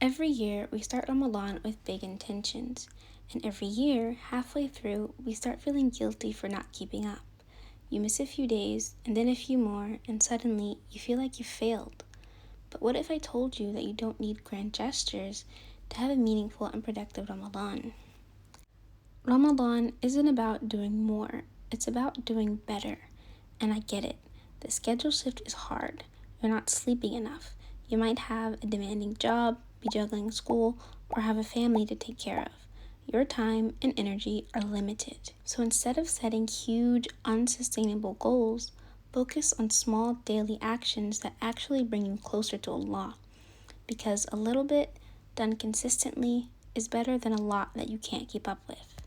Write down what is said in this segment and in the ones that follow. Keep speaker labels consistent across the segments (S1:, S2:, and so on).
S1: Every year, we start Ramadan with big intentions, and every year, halfway through, we start feeling guilty for not keeping up. You miss a few days, and then a few more, and suddenly you feel like you failed. But what if I told you that you don't need grand gestures to have a meaningful and productive Ramadan? Ramadan isn't about doing more, it's about doing better. And I get it. The schedule shift is hard. You're not sleeping enough. You might have a demanding job, be juggling school, or have a family to take care of. Your time and energy are limited. So instead of setting huge, unsustainable goals, focus on small daily actions that actually bring you closer to Allah. Because a little bit done consistently is better than a lot that you can't keep up with.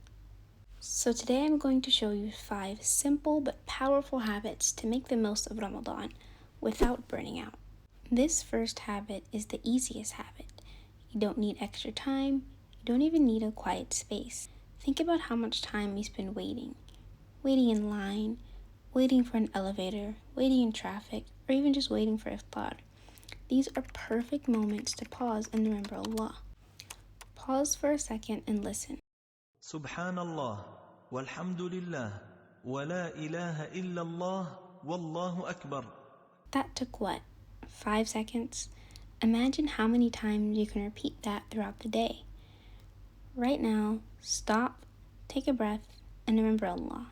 S1: So today I'm going to show you 5 simple but powerful habits to make the most of Ramadan without burning out. This first habit is the easiest habit. You don't need extra time, you don't even need a quiet space. Think about how much time we spend waiting in line, waiting for an elevator, waiting in traffic, or even just waiting for iftar. These are perfect moments to pause and remember Allah. Pause for a second and listen.
S2: Subhanallah, walhamdulillah, wa la ilaha illallah, wallahu akbar.
S1: That took what? 5 seconds? Imagine how many times you can repeat that throughout the day. Right now, stop, take a breath, and remember Allah.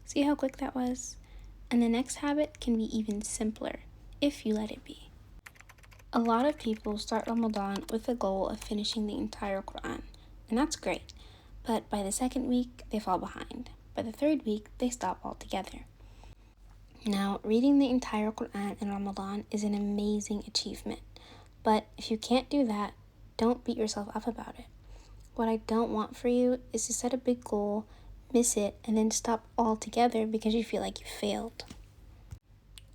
S1: See how quick that was? And the next habit can be even simpler, if you let it be. A lot of people start Ramadan with the goal of finishing the entire Quran, and that's great. But by the second week, they fall behind. By the third week, they stop altogether. Now, reading the entire Quran in Ramadan is an amazing achievement. But if you can't do that, don't beat yourself up about it. What I don't want for you is to set a big goal, miss it, and then stop altogether because you feel like you failed.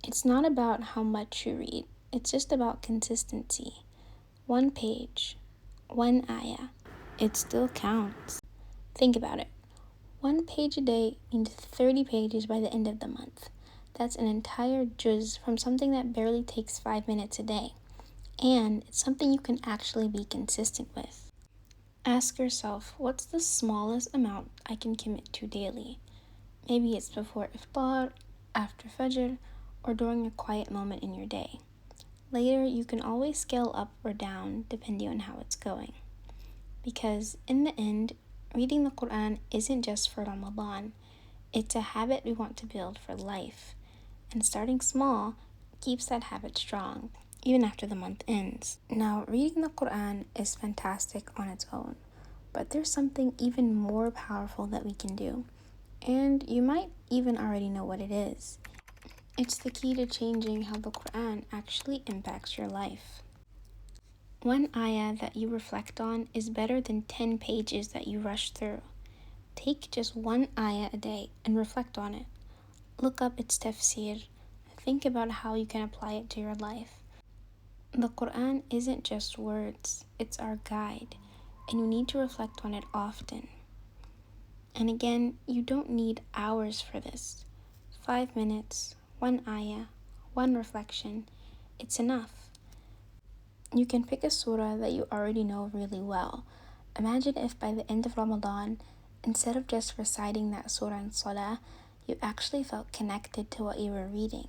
S1: It's not about how much you read. It's just about consistency. 1 page, 1 ayah. It still counts. Think about it. 1 page a day means 30 pages by the end of the month. That's an entire juz from something that barely takes 5 minutes a day. And it's something you can actually be consistent with. Ask yourself, what's the smallest amount I can commit to daily? Maybe it's before iftar, after fajr, or during a quiet moment in your day. Later, you can always scale up or down depending on how it's going. Because in the end, reading the Quran isn't just for Ramadan. It's a habit we want to build for life. And starting small keeps that habit strong, even after the month ends. Now, reading the Quran is fantastic on its own, but there's something even more powerful that we can do. And you might even already know what it is. It's the key to changing how the Quran actually impacts your life. 1 ayah that you reflect on is better than 10 pages that you rush through. Take just 1 ayah a day and reflect on it. Look up its tafsir. Think about how you can apply it to your life. The Quran isn't just words, it's our guide, and you need to reflect on it often. And again, you don't need hours for this. 5 minutes, 1 ayah, 1 reflection, it's enough. You can pick a surah that you already know really well. Imagine if by the end of Ramadan, instead of just reciting that surah in salah, you actually felt connected to what you were reading.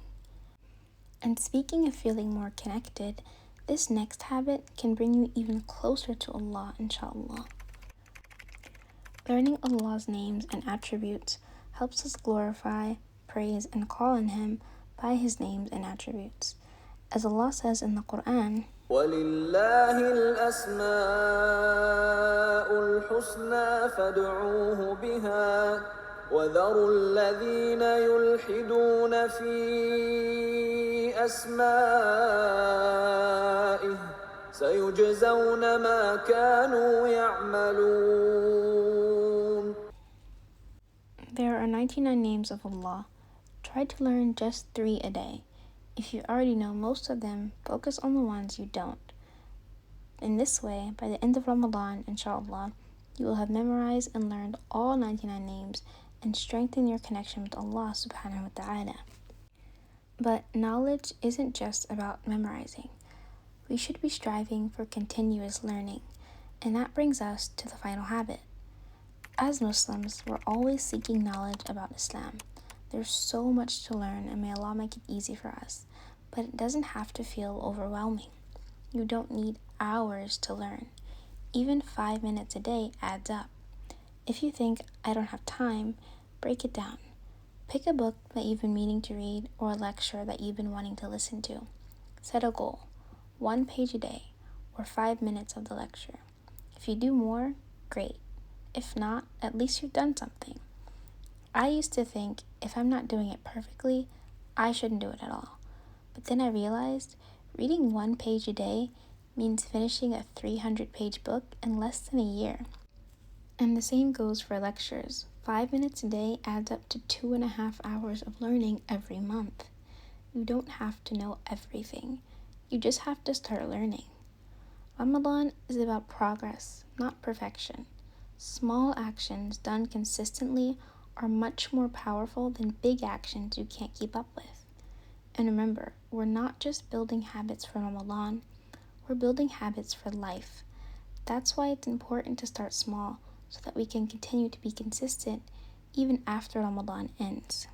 S1: And speaking of feeling more connected, this next habit can bring you even closer to Allah, insha'Allah. Learning Allah's names and attributes helps us glorify, praise, and call on Him by His names and attributes. As Allah says in the Quran,
S3: وَلِلَّهِ الْأَسْمَاءُ الْحُسْنَى فَادْعُوهُ بِهَا وَذَرُوا الَّذِينَ يُلْحِدُونَ فِي أَسْمَائِهِ سَيُجْزَوْنَ مَا كَانُوا يَعْمَلُونَ.
S1: there are 99 names of Allah. Try to learn just 3 a day. If you already know most of them, focus on the ones you don't. In this way, by the end of Ramadan, insha'Allah, you will have memorized and learned all 99 names and strengthen your connection with Allah subhanahu wa ta'ala. But knowledge isn't just about memorizing. We should be striving for continuous learning, and that brings us to the final habit. As Muslims, we're always seeking knowledge about Islam. There's so much to learn, and may Allah make it easy for us, but it doesn't have to feel overwhelming. You don't need hours to learn. Even 5 minutes a day adds up. If you think, I don't have time, break it down. Pick a book that you've been meaning to read or a lecture that you've been wanting to listen to. Set a goal, 1 page a day, or 5 minutes of the lecture. If you do more, great. If not, at least you've done something. I used to think if I'm not doing it perfectly, I shouldn't do it at all. But then I realized reading 1 page a day means finishing a 300-page book in less than a year. And the same goes for lectures. 5 minutes a day adds up to 2.5 hours of learning every month. You don't have to know everything. You just have to start learning. Ramadan is about progress, not perfection. Small actions done consistently are much more powerful than big actions you can't keep up with. And remember, we're not just building habits for Ramadan, we're building habits for life. That's why it's important to start small so that we can continue to be consistent even after Ramadan ends.